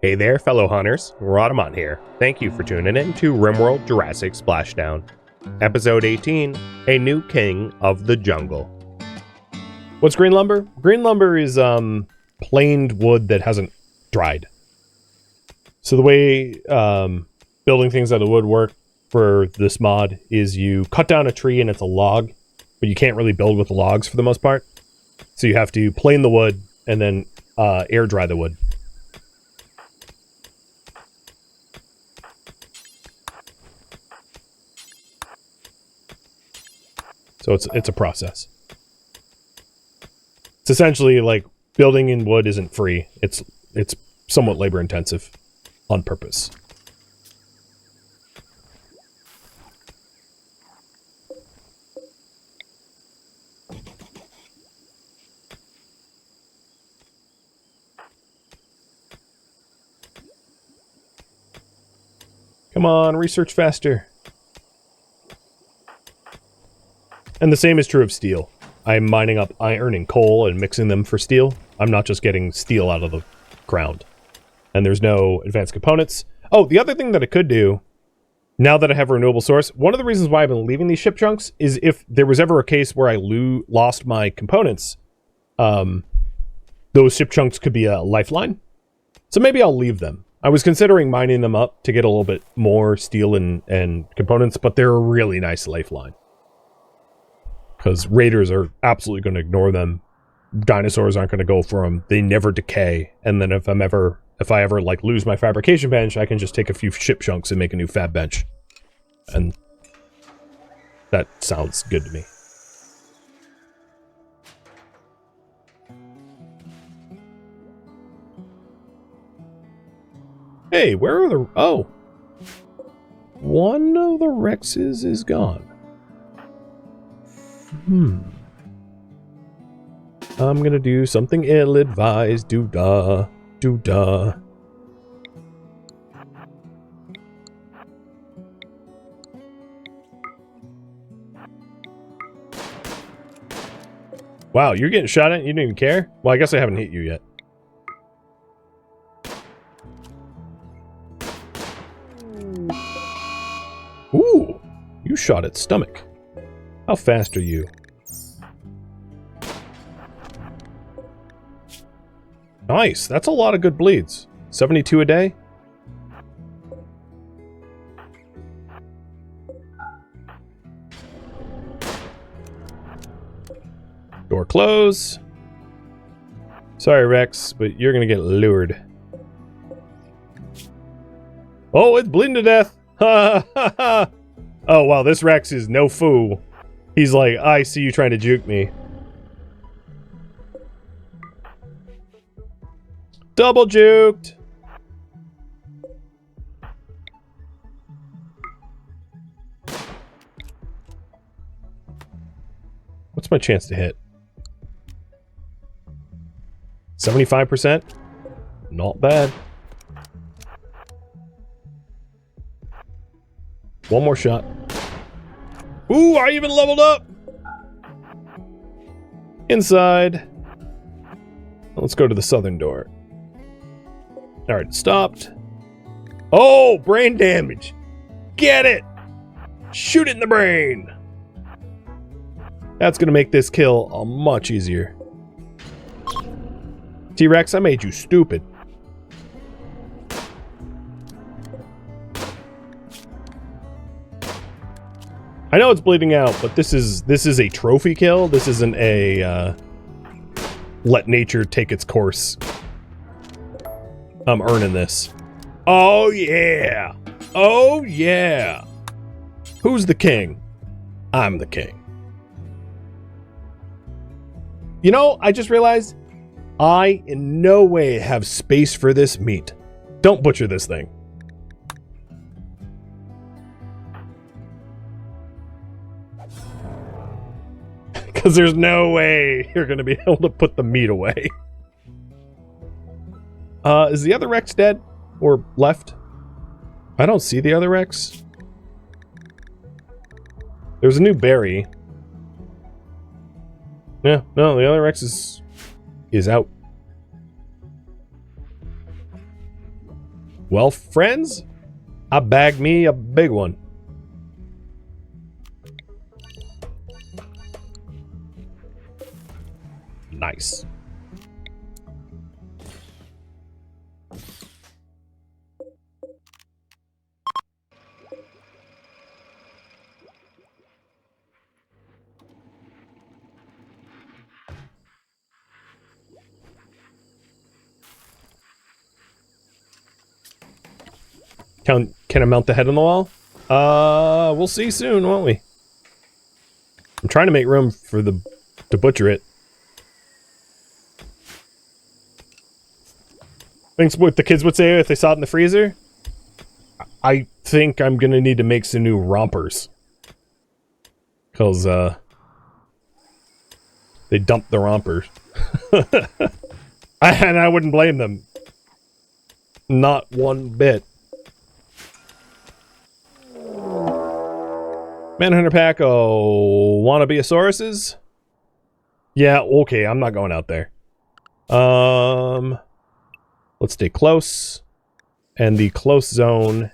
Hey there, fellow hunters. Rhadamant here. Thank you for tuning in to RimWorld Jurassic Splashdown. Episode 18, A New King of the Jungle. What's green lumber? Green lumber is planed wood that hasn't dried. So the way building things out of wood work for this mod is you cut down a tree and it's a log, but you can't really build with the logs for the most part. So you have to plane the wood and then air dry the wood. So it's a process. It's essentially like building in wood isn't free. It's somewhat labor intensive on purpose. Come on, research faster. And the same is true of steel. I'm mining up iron and coal and mixing them for steel. I'm not just getting steel out of the ground. And there's no advanced components. Oh, the other thing that I could do, now that I have a renewable source, one of the reasons why I've been leaving these ship chunks is if there was ever a case where I lost my components, those ship chunks could be a lifeline. So maybe I'll leave them. I was considering mining them up to get a little bit more steel and components, but they're a really nice lifeline. Because raiders are absolutely going to ignore them. Dinosaurs aren't going to go for them. They never decay. And then if I ever like lose my fabrication bench, I can just take a few ship chunks and make a new fab bench. And that sounds good to me. Hey, where are the... Oh. One of the Rexes is gone. I'm gonna do something ill-advised. Do-da. Do-da. Wow, you're getting shot at? You didn't even care? Well, I guess I haven't hit you yet. Ooh, you shot at stomach. How fast are you? Nice, that's a lot of good bleeds. 72 a day? Door close. Sorry, Rex, but you're gonna get lured. Oh, it's bleeding to death! Ha ha ha! Oh, wow, this Rex is no fool. He's like, I see you trying to juke me. Double juked! What's my chance to hit? 75%? Not bad. One more shot. Ooh, I even leveled up! Inside. Let's go to the southern door. Alright, it stopped. Oh, brain damage! Get it! Shoot it in the brain! That's gonna make this kill much easier. T-Rex, I made you stupid. I know it's bleeding out, but this is a trophy kill. This isn't a let nature take its course. I'm earning this. Oh yeah! Oh yeah! Who's the king? I'm the king. You know, I just realized I in no way have space for this meat. Don't butcher this thing. Because there's no way you're going to be able to put the meat away. Is the other Rex dead? Or left? I don't see the other Rex. There's a new berry. Yeah, no, the other Rex is out. Well, friends, I bagged me a big one. Nice. Can I mount the head on the wall? We'll see soon, won't we? I'm trying to make room for to butcher it. Thanks what the kids would say if they saw it in the freezer. I think I'm gonna need to make some new rompers. Cause, they dumped the rompers. And I wouldn't blame them. Not one bit. Manhunter pack, oh, wannabe-asauruses? Yeah, okay, I'm not going out there. Let's stay close. And the close zone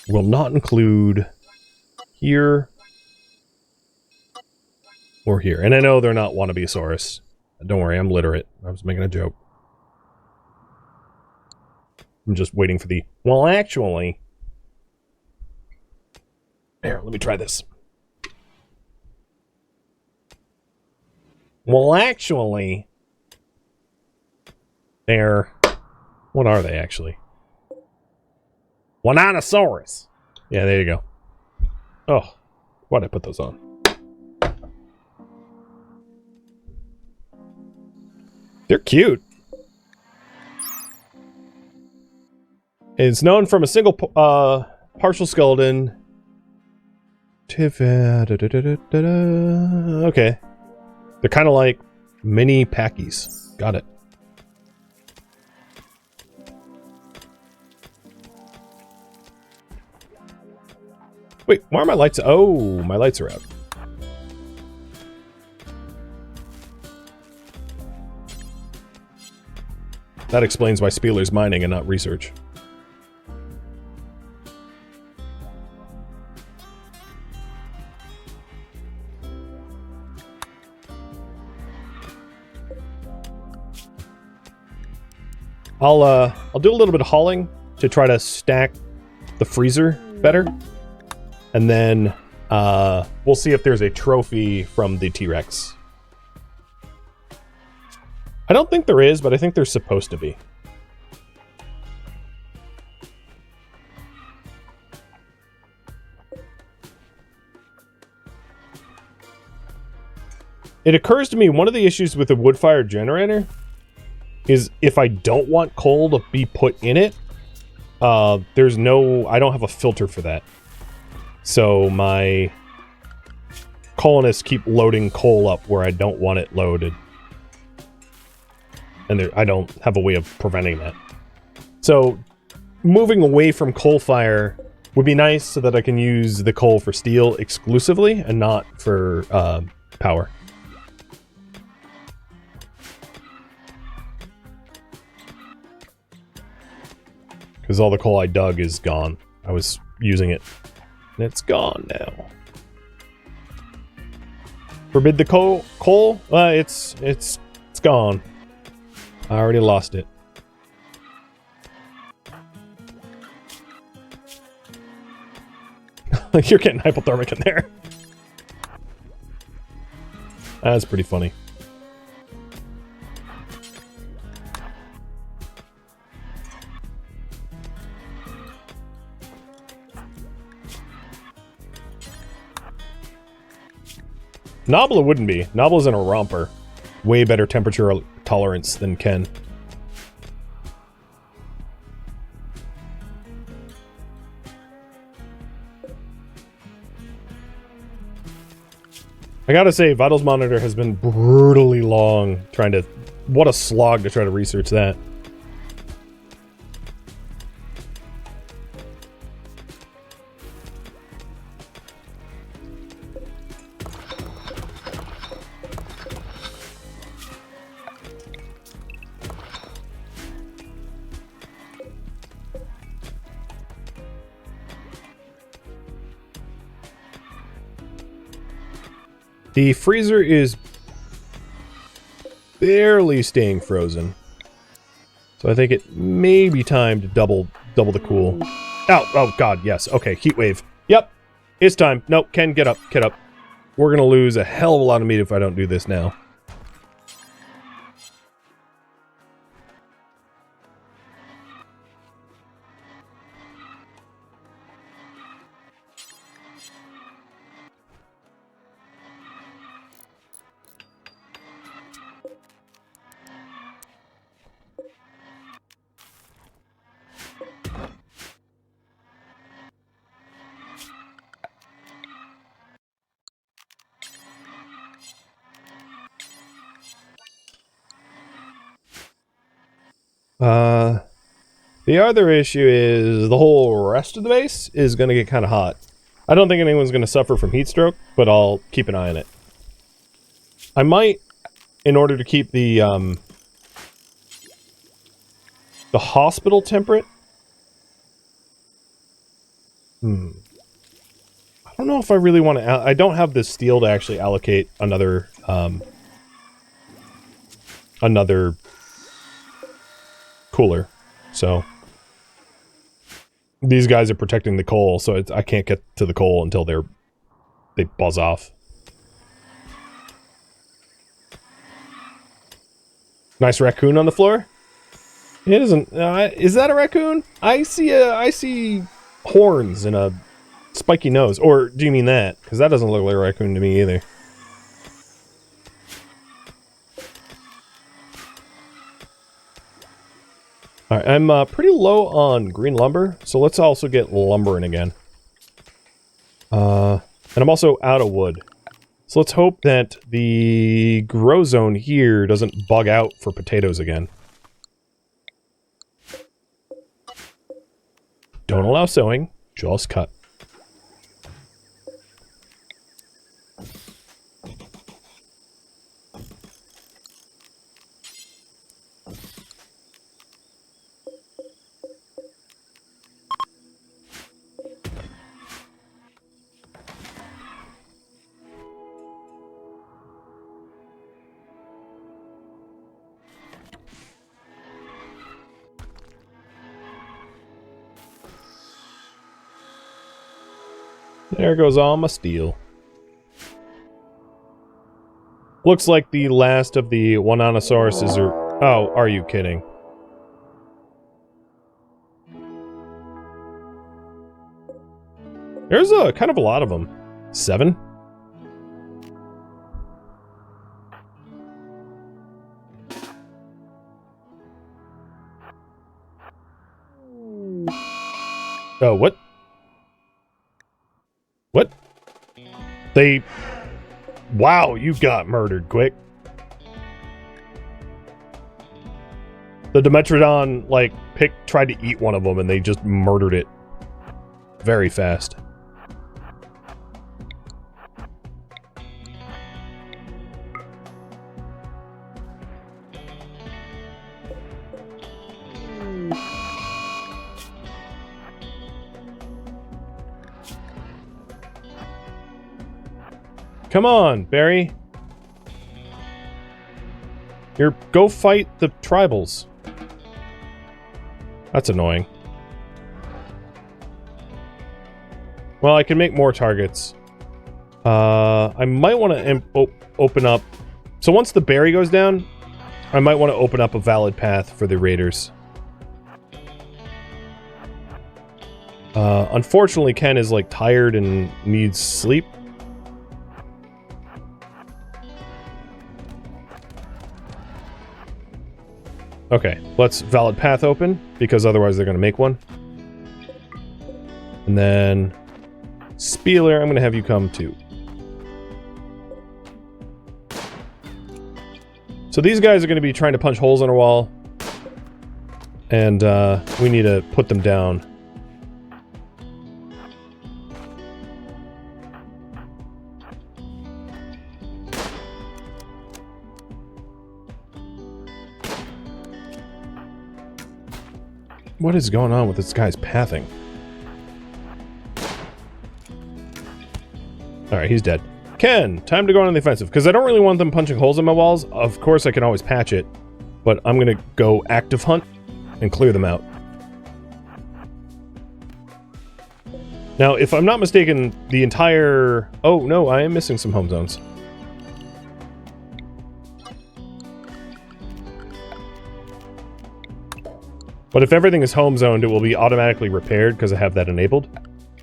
will not include here or here. And I know they're not wannabe-asaurus. Don't worry, I'm literate. I was making a joke. I'm just waiting for the... Well, actually... Here, let me try this. Well, actually... They're... What are they, actually? Dinosaurs. Yeah, there you go. Oh, why'd I put those on? They're cute. It's known from a single partial skeleton. Okay. They're kind of like mini packies. Got it. Wait, why are my lights... Oh, my lights are out. That explains why Spieler's mining and not research. I'll do a little bit of hauling to try to stack the freezer better. And then, we'll see if there's a trophy from the T-Rex. I don't think there is, but I think there's supposed to be. It occurs to me, one of the issues with the wood-fired generator is if I don't want coal to be put in it, there's no... I don't have a filter for that. So my colonists keep loading coal up where I don't want it loaded. And I don't have a way of preventing that. So moving away from coal fire would be nice so that I can use the coal for steel exclusively and not for power. Because all the coal I dug is gone. I was using it. And it's gone now. Forbid the coal? It's gone. I already lost it. You're getting hypothermic in there. That's pretty funny. Nobla wouldn't be. Nobla's in a romper. Way better temperature tolerance than Ken. I gotta say, Vitals Monitor has been brutally long trying to... What a slog to try to research that. The freezer is barely staying frozen. So I think it may be time to double the cool. Oh god, yes. Okay, heat wave. Yep. It's time. Nope, Ken, get up, get up. We're gonna lose a hell of a lot of meat if I don't do this now. The other issue is the whole rest of the base is going to get kind of hot. I don't think anyone's going to suffer from heat stroke, but I'll keep an eye on it. I might, in order to keep the hospital temperate. I don't know if I really want to... I don't have the steel to actually allocate another cooler, so these guys are protecting the coal, so I can't get to the coal until they buzz off. Nice raccoon on the floor. It isn't. Is that a raccoon? I see horns and a spiky nose. Or do you mean that? Because that doesn't look like a raccoon to me either. Alright, I'm pretty low on green lumber, so let's also get lumbering again. And I'm also out of wood. So let's hope that the grow zone here doesn't bug out for potatoes again. Don't allow sowing, just cut. There goes all my steel. Looks like the last of the Dinosaurs are... Oh, are you kidding? There's kind of a lot of them. 7? Oh, what? What? They... Wow, you got murdered quick. The Dimetrodon, like, tried to eat one of them and they just murdered it. Very fast. Come on, Barry. Go fight the tribals. That's annoying. Well, I can make more targets. I might want to open up... So once the berry goes down, I might want to open up a valid path for the raiders. Unfortunately, Ken is, like, tired and needs sleep. Okay, let's valid path open, because otherwise they're going to make one. And then... Spieler, I'm going to have you come too. So these guys are going to be trying to punch holes in our wall. And we need to put them down. What is going on with this guy's pathing? Alright, he's dead. Ken, time to go on the offensive, because I don't really want them punching holes in my walls. Of course, I can always patch it, but I'm going to go active hunt and clear them out. Now, if I'm not mistaken, the entire... Oh, no, I am missing some home zones. But if everything is home zoned, it will be automatically repaired because I have that enabled.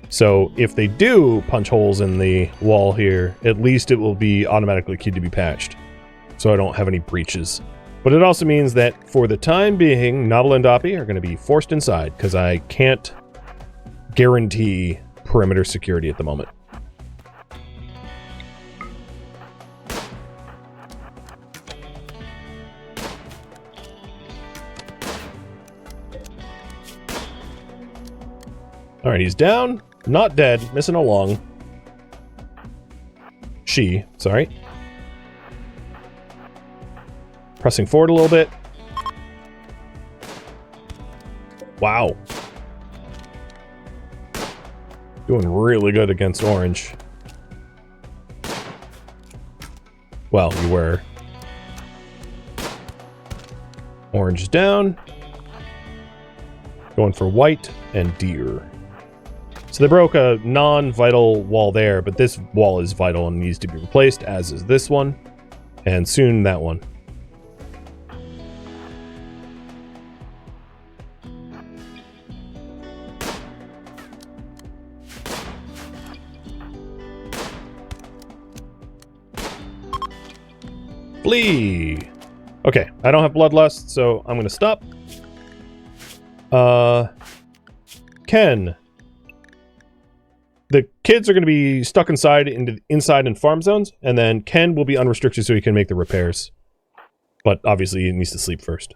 So if they do punch holes in the wall here, at least it will be automatically keyed to be patched. So I don't have any breaches. But it also means that for the time being, Nobble and Doppy are going to be forced inside because I can't guarantee perimeter security at the moment. Alright, he's down. Not dead. Missing a lung. Sorry. Pressing forward a little bit. Wow. Doing really good against orange. Well, you were. Orange down. Going for white and deer. So they broke a non-vital wall there, but this wall is vital and needs to be replaced, as is this one. And soon that one. Flee! Okay, I don't have bloodlust, so I'm gonna stop. Ken. The kids are going to be stuck inside in farm zones, and then Ken will be unrestricted so he can make the repairs. But obviously he needs to sleep first.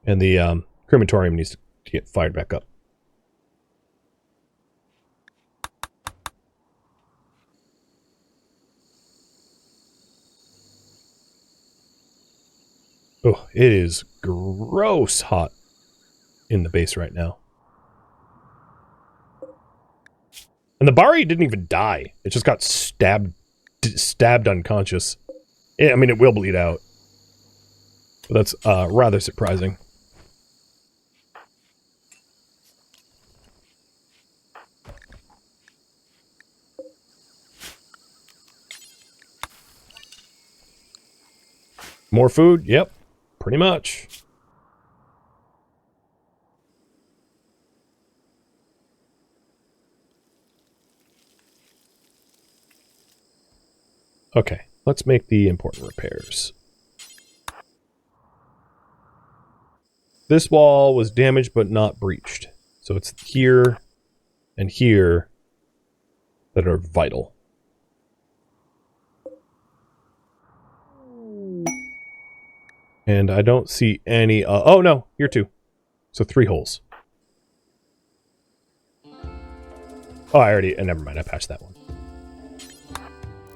And the crematorium needs to get fired back up. Oh, it is gross hot in the base right now. And the Bari didn't even die. It just got stabbed unconscious. Yeah, I mean, it will bleed out. But that's rather surprising. More food? Yep, pretty much. Okay, let's make the important repairs. This wall was damaged but not breached. So it's here and here that are vital. And I don't see any... oh, no, here too. So 3 holes. Oh, I already... never mind, I patched that one.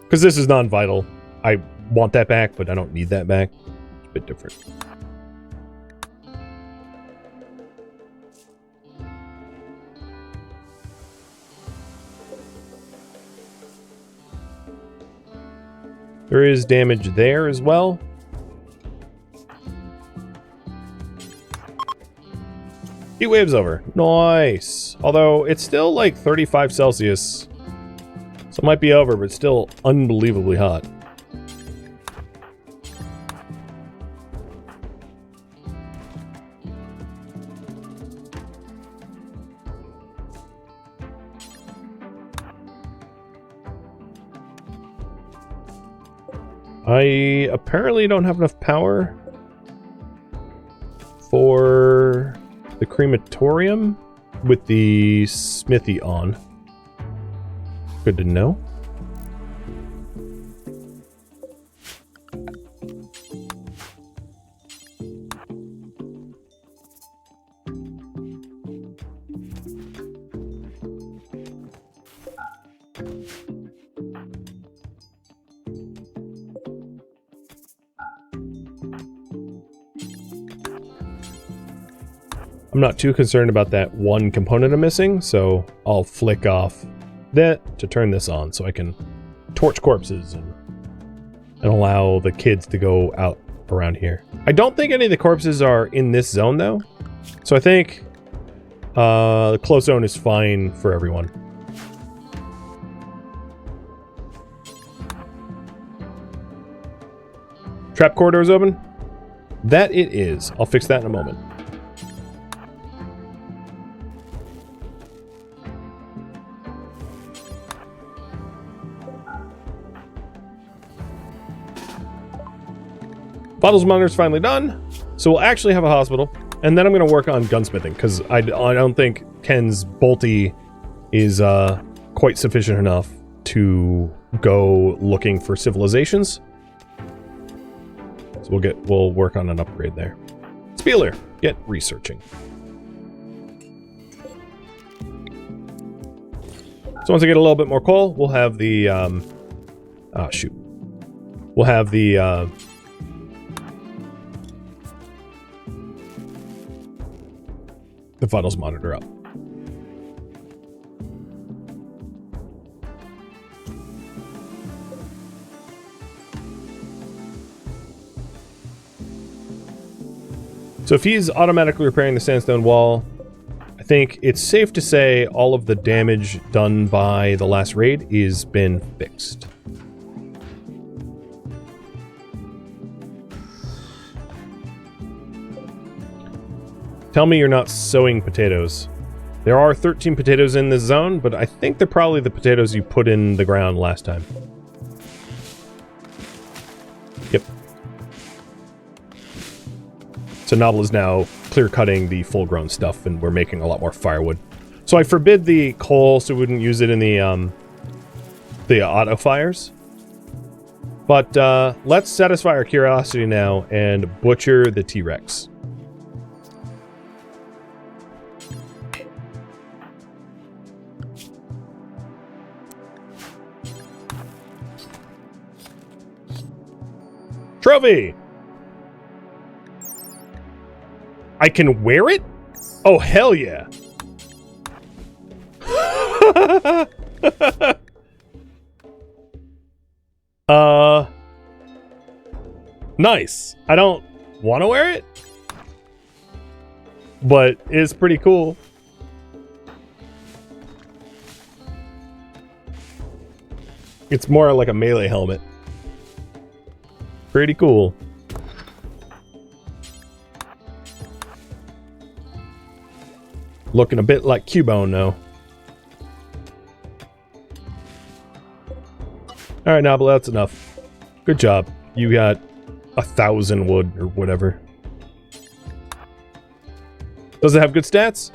Because this is non-vital. I want that back, but I don't need that back. It's a bit different. There is damage there as well. Heat wave's over. Nice. Although, it's still like 35 Celsius. So it might be over, but still unbelievably hot. I apparently don't have enough power for the crematorium with the smithy on. Good to know. I'm not too concerned about that one component I'm missing, so I'll flick off that to turn this on so I can torch corpses and allow the kids to go out around here. I don't think any of the corpses are in this zone though, so I think the close zone is fine for everyone. Trap corridor is open? That it is. I'll fix that in a moment. Vitals monitor's finally done, so we'll actually have a hospital, and then I'm going to work on gunsmithing, because I don't think Ken's bolty is quite sufficient enough to go looking for civilizations. So we'll work on an upgrade there. Spieler, get researching. So once I get a little bit more coal, we'll have the we'll have the vitals monitor up. So if he's automatically repairing the sandstone wall, I think it's safe to say all of the damage done by the last raid is been fixed. Tell me you're not sowing potatoes. There are 13 potatoes in this zone, but I think they're probably the potatoes you put in the ground last time. Yep. So Novel is now clear-cutting the full-grown stuff, and we're making a lot more firewood. So I forbid the coal, so we wouldn't use it in the auto fires. But let's satisfy our curiosity now and butcher the T-Rex. Trophy! I can wear it? Oh, hell yeah. Nice. I don't want to wear it, but it's pretty cool. It's more like a melee helmet. Pretty cool. Looking a bit like Cubone now. Alright, Nobble, that's enough. Good job. You got 1,000 wood or whatever. Does it have good stats?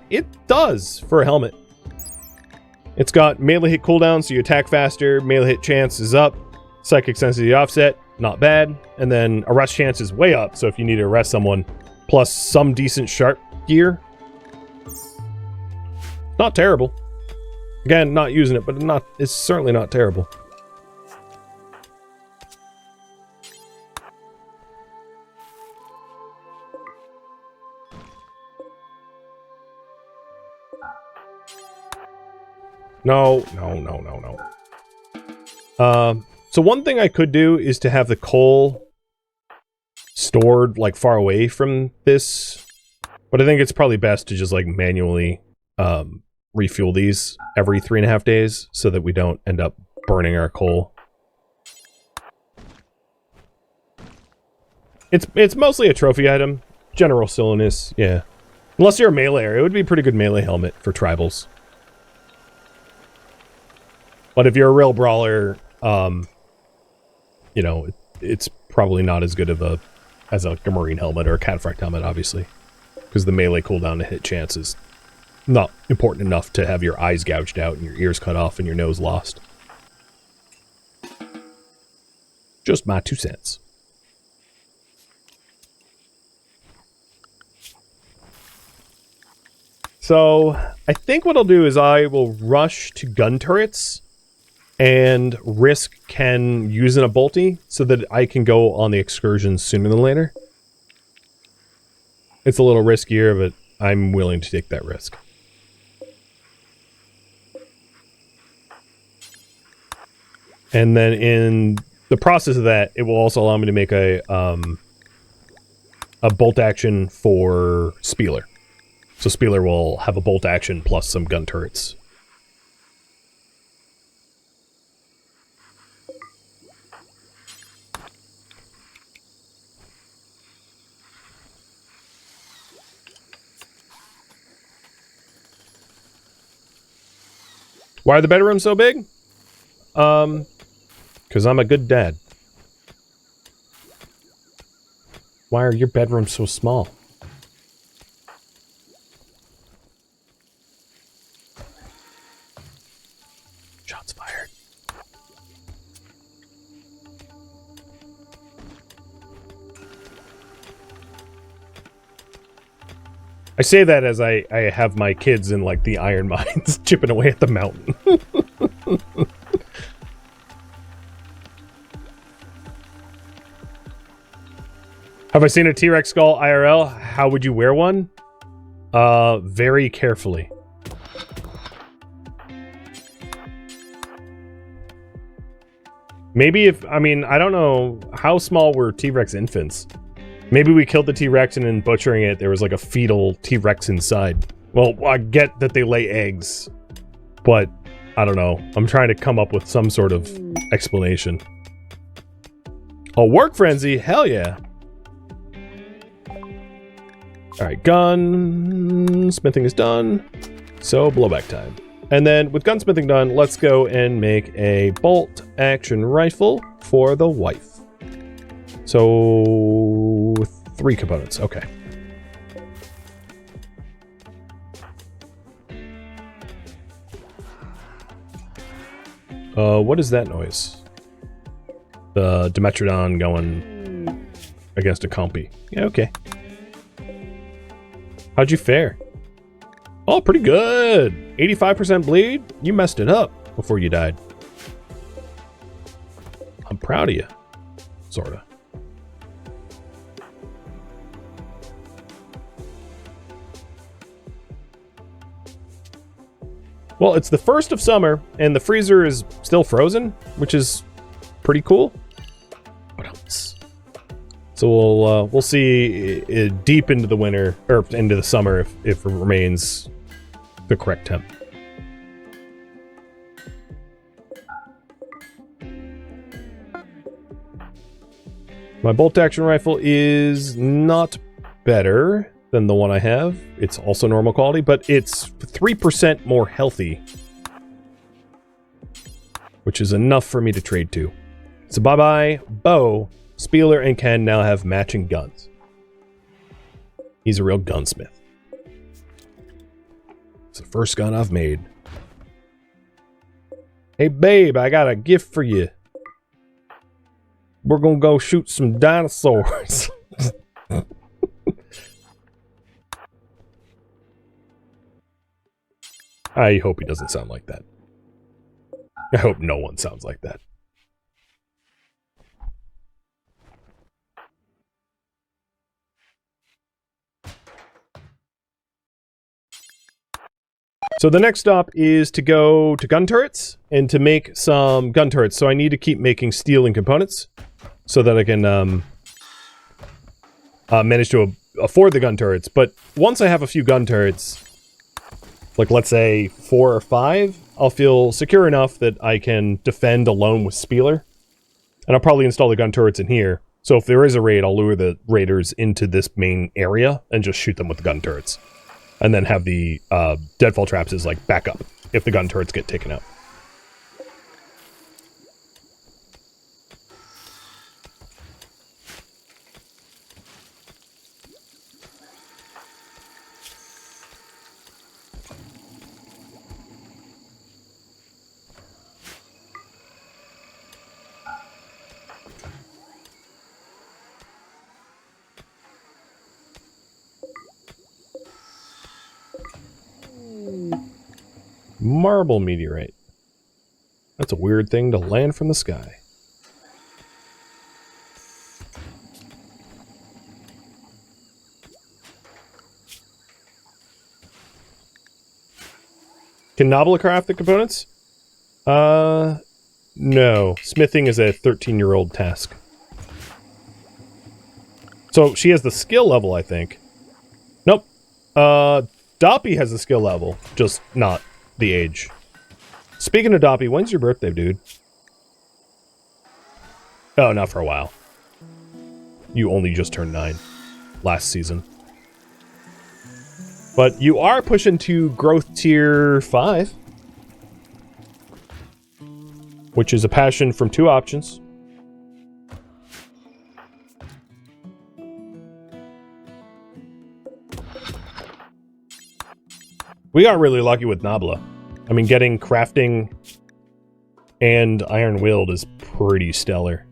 It does for a helmet. It's got melee hit cooldown, so you attack faster. Melee hit chance is up. Psychic sensitivity offset, not bad. And then arrest chance is way up, so if you need to arrest someone, plus some decent sharp gear. Not terrible. Again, not using it, but it's certainly not terrible. No. So one thing I could do is to have the coal stored, like, far away from this. But I think it's probably best to just, like, manually refuel these every 3.5 days so that we don't end up burning our coal. It's mostly a trophy item. General silliness, yeah. Unless you're a melee, it would be a pretty good melee helmet for tribals. But if you're a real brawler, you know, it's probably not as good of as a marine helmet or a cataphracт helmet, obviously. Because the melee cooldown to hit chance is not important enough to have your eyes gouged out and your ears cut off and your nose lost. Just my 2 cents. So, I think what I'll do is I will rush to gun turrets and risk Ken using a bolty so that I can go on the excursion sooner than later. It's a little riskier, but I'm willing to take that risk. And then in the process of that, it will also allow me to make a bolt action for Spieler. So Spieler will have a bolt action plus some gun turrets. Why are the bedrooms so big? Because I'm a good dad. Why are your bedrooms so small? Shots fired. I say that as I have my kids in, like, the iron mines chipping away at the mountain. Have I seen a T-Rex skull IRL? How would you wear one? Very carefully. Maybe if, I mean, I don't know, how small were T-Rex infants? Maybe we killed the T-Rex and in butchering it, there was like a fetal T-Rex inside. Well, I get that they lay eggs, but I don't know. I'm trying to come up with some sort of explanation. Oh, work frenzy? Hell yeah. Alright, gunsmithing is done. So, blowback time. And then, with gunsmithing done, let's go and make a bolt action rifle for the wife. So, 3 components, okay. What is that noise? The Dimetrodon going against a compy. Yeah, okay. How'd you fare? Oh, pretty good. 85% bleed? You messed it up before you died. I'm proud of you. Sorta. Well, it's the 1st of summer, and the freezer is still frozen, which is pretty cool. What else? So we'll see deep into the winter, or into the summer, if it remains the correct temp. My bolt action rifle is not better than the one I have. It's also normal quality, but it's 3% more healthy, which is enough for me to trade to. So bye-bye, Bo. Spieler and Ken now have matching guns. He's a real gunsmith. It's the first gun I've made. Hey babe, I got a gift for you. We're gonna go shoot some dinosaurs. I hope he doesn't sound like that. I hope no one sounds like that. So the next stop is to go to gun turrets and to make some gun turrets. So I need to keep making steel and components so that I can manage to afford the gun turrets. But once I have a few gun turrets, like let's say 4 or 5, I'll feel secure enough that I can defend alone with Spieler. And I'll probably install the gun turrets in here. So if there is a raid, I'll lure the raiders into this main area and just shoot them with the gun turrets. And then have the deadfall traps as like backup if the gun turrets get taken out. Marble meteorite. That's a weird thing to land from the sky. Can Nabla craft the components? No. Smithing is a 13-year-old task. So she has the skill level, I think. Nope. Doppy has the skill level, just not the age. Speaking of Doppy, when's your birthday, dude? Oh, not for a while. You only just turned 9 last season. But you are pushing to growth tier 5. Which is a passion from 2 options. We got really lucky with Nabla. I mean, getting crafting and iron willed is pretty stellar.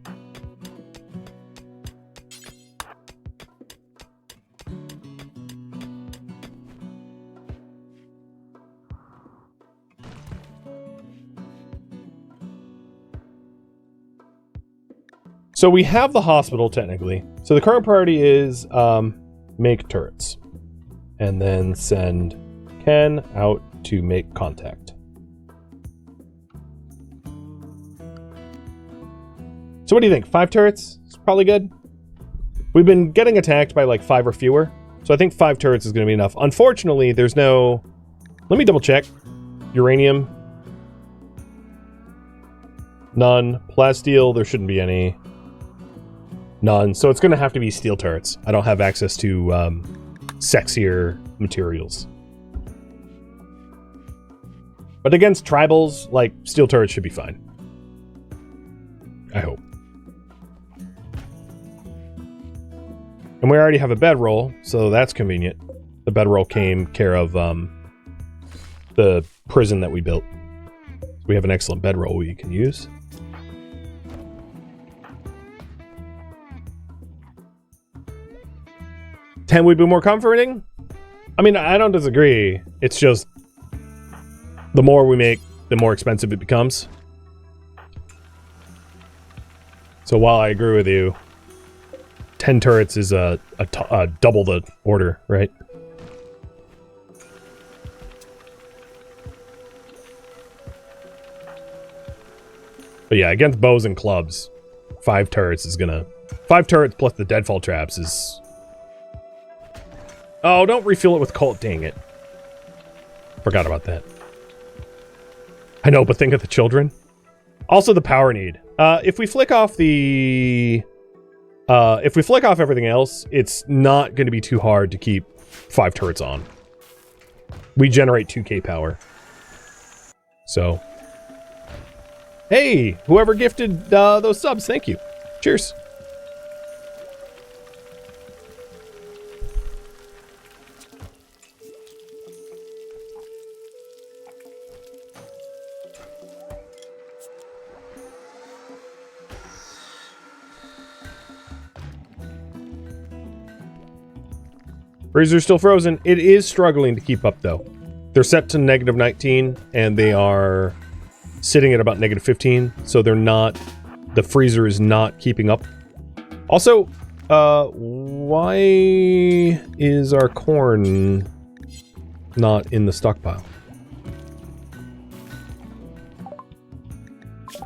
So we have the hospital, technically. So the current priority is make turrets. And then send Ken out to make contact. So what do you think? 5 turrets? It's probably good. We've been getting attacked by like 5 or fewer. So I think 5 turrets is going to be enough. Unfortunately, there's no... Let me double check. Uranium. None. Plasteel, there shouldn't be any. None. So it's going to have to be steel turrets. I don't have access to sexier materials. But against tribals, like, steel turrets should be fine. I hope. And we already have a bedroll, so that's convenient. The bedroll came care of the prison that we built. We have an excellent bedroll we can use. Ten would be more comforting? I mean, I don't disagree. It's just the more we make, the more expensive it becomes. So while I agree with you, 10 turrets is a double the order, right? But yeah, against bows and clubs, 5 turrets is gonna... 5 turrets plus the deadfall traps is... Oh, don't refill it with Colt, dang it. Forgot about that. I know, but think of the children. Also the power need. If we flick off the... if we flick off everything else, it's not going to be too hard to keep 5 turrets on. We generate 2k power. So... Hey! Whoever gifted those subs, thank you. Cheers. Freezer's still frozen. It is struggling to keep up, though. They're set to -19, and they are sitting at about -15, so they're not... The freezer is not keeping up. Also, why is our corn not in the stockpile?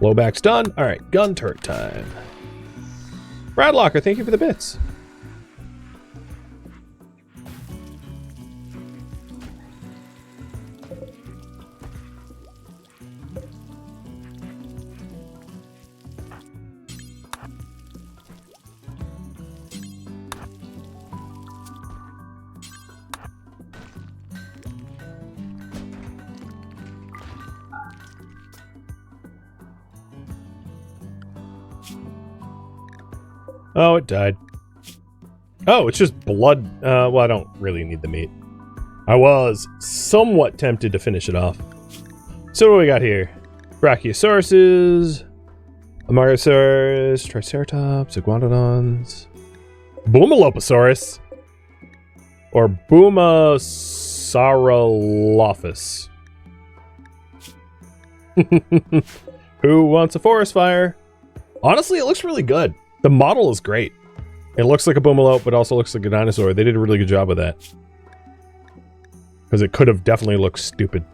Blowback's done. All right, gun turret time. Bradlocker, thank you for the bits. Oh, it died. Oh, it's just blood. Well, I don't really need the meat. I was somewhat tempted to finish it off. So what do we got here? Brachiosauruses, Amarasaurus, Triceratops, Iguanodons, Boomaloposaurus, or Boomasaurolophus. Who wants a forest fire? Honestly, it looks really good. The model is great. It looks like a boomalope, but also looks like a dinosaur. They did a really good job with that. Because it could have definitely looked stupid.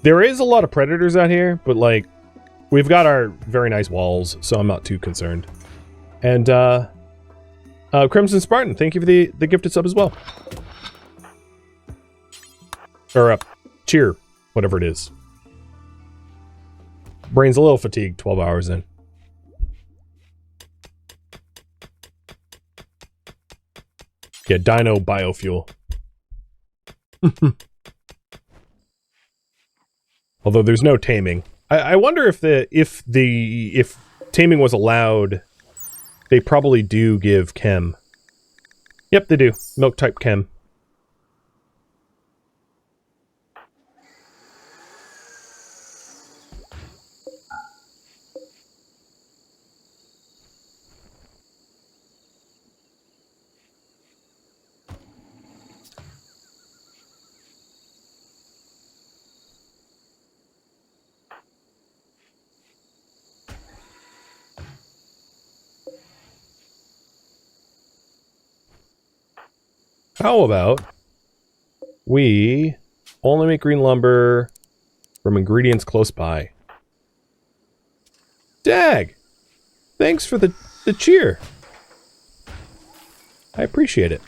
There is a lot of predators out here, but like, we've got our very nice walls, so I'm not too concerned. And Crimson Spartan, thank you for the gifted sub as well. Or cheer, whatever it is. Brain's a little fatigued 12 hours in. Yeah, dino biofuel. Although there's no taming. I wonder if taming was allowed, they probably do give chem. Yep, they do. Milk type chem. How about we only make green lumber from ingredients close by? Dag! Thanks for the cheer. I appreciate it.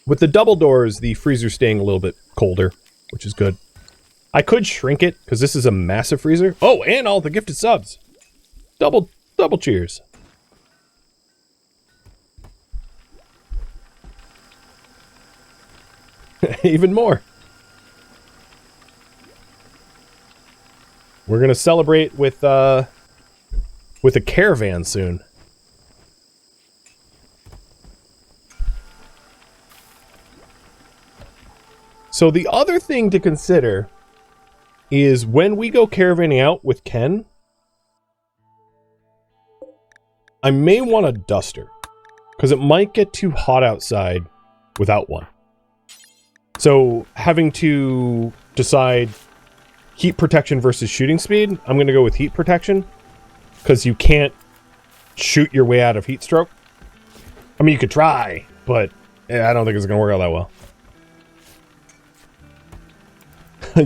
With the double doors, the freezer's staying a little bit colder, which is good. I could shrink it, because this is a massive freezer. Oh, and all the gifted subs. Double cheers. Even more. We're gonna celebrate with a caravan soon. So the other thing to consider is when we go caravanning out with Ken, I may want a duster, because it might get too hot outside without one. So, having to decide heat protection versus shooting speed, I'm going to go with heat protection, because you can't shoot your way out of heat stroke. I mean, you could try, but I don't think it's going to work out that well.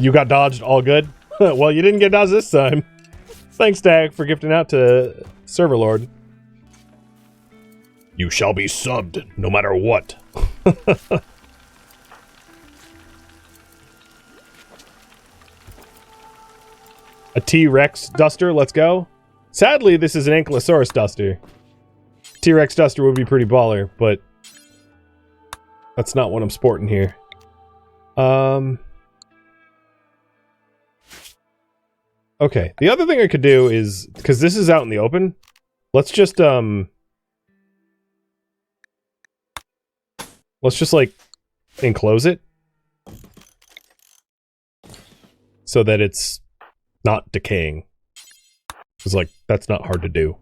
You got dodged all good? Well, you didn't get dodged this time. Thanks, Dag, for gifting out to Serverlord. You shall be subbed, no matter what. A T-Rex duster, let's go. Sadly, this is an Ankylosaurus duster. T-Rex duster would be pretty baller, but that's not what I'm sporting here. Okay, the other thing I could do is, because this is out in the open, let's just like enclose it so that it's not decaying. Because, like, that's not hard to do.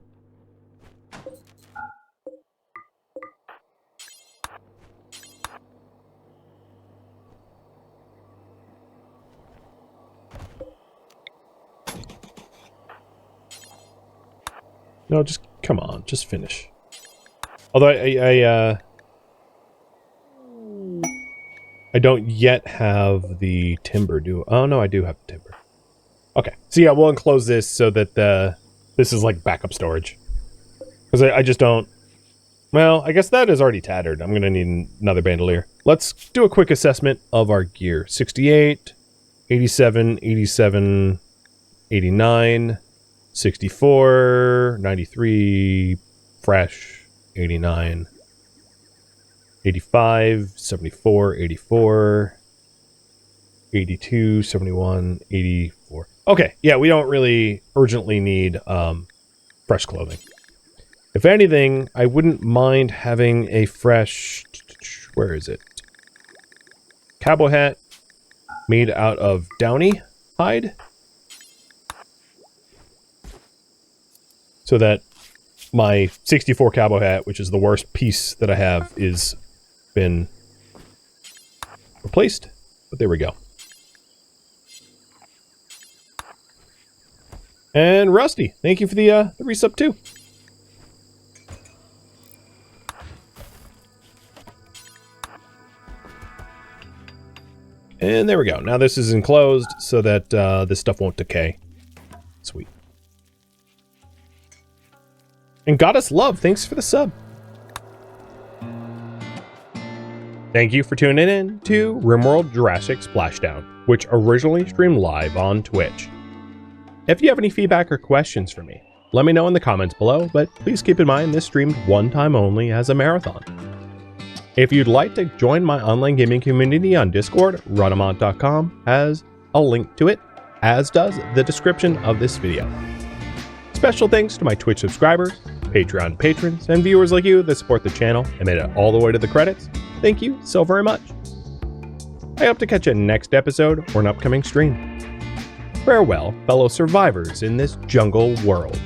No, just, come on, just finish. Although I don't yet have the timber, oh no, I do have the timber. Okay, so yeah, we'll enclose this so that this is like backup storage. Because I just don't... Well, I guess that is already tattered. I'm going to need another bandolier. Let's do a quick assessment of our gear. 68, 87, 87, 89, 64, 93, fresh, 89, 85, 74, 84, 82, 71, 84. Okay, yeah, we don't really urgently need fresh clothing. If anything, I wouldn't mind having a fresh... Where is it? Cowboy hat made out of downy hide. So that my 64 cowboy hat, which is the worst piece that I have, is been replaced. But there we go. And Rusty, thank you for the resub too. And there we go. Now this is enclosed so that this stuff won't decay. Sweet. And Goddess Love, thanks for the sub. Thank you for tuning in to RimWorld Jurassic Splashdown, which originally streamed live on Twitch. If you have any feedback or questions for me, let me know in the comments below, but please keep in mind this streamed one time only as a marathon. If you'd like to join my online gaming community on Discord, Rhadamant.com has a link to it, as does the description of this video. Special thanks to my Twitch subscribers, Patreon patrons, and viewers like you that support the channel and made it all the way to the credits. Thank you so very much. I hope to catch you next episode or an upcoming stream. Farewell, fellow survivors in this jungle world.